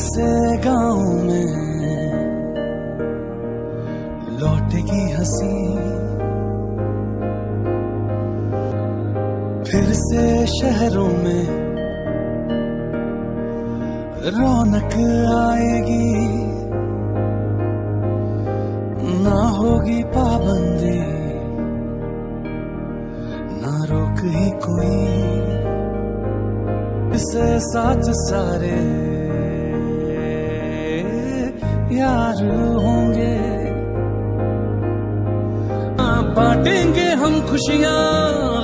से गाँव में लौटेगी हंसी, फिर से शहरों में रौनक आएगी, ना होगी पाबंदी, ना रोक ही कोई, इसे साथ सारे यार होंगे। बांटेंगे हम खुशियां,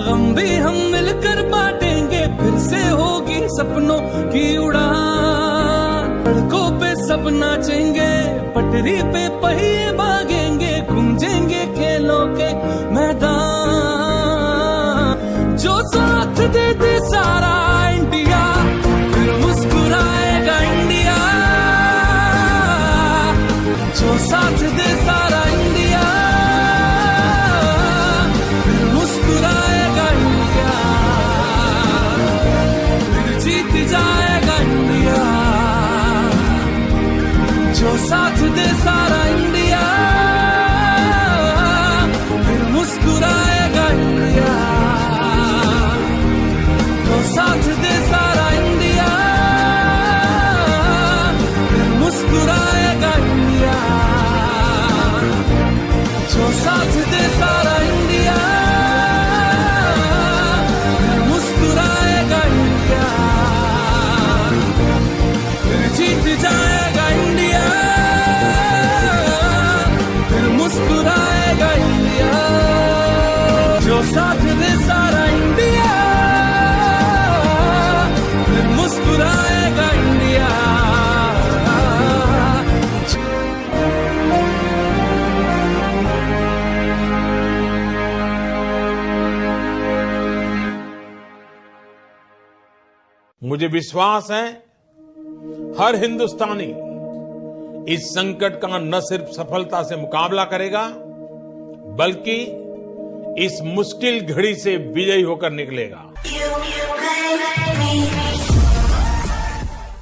गम भी हम मिलकर बांटेंगे, फिर से होगी सपनों की उड़ान। सड़कों पे सब नाचेंगे, पटरी पे पहिए भागेंगे, गूंजेंगे खेलों के मैदान। जो साथ दे दे सारा इंडिया, फिर मुस्कुराएगा इंडिया। जो साथ दे सारा इंडिया, फिर मुस्कुराएगा इंडिया, फिर जीत जाएगा इंडिया। जो साथ दे सारा इंडिया, फिर मुस्कुराएगा इंडिया। जो साथ दे सारा इंडिया, फिर मुस्कुराएगा इंडिया। जो साथ दे सारा इंडिया, फिर मुस्कुराएगा इंडिया, फिर जीत जाएगा इंडिया, फिर मुस्कुराएगा इंडिया। जो साथ दे सारा इंडिया, फिर मुस्कुराएगा इंडिया। मुझे विश्वास है हर हिंदुस्तानी इस संकट का न सिर्फ सफलता से मुकाबला करेगा, बल्कि इस मुश्किल घड़ी से विजयी होकर निकलेगा।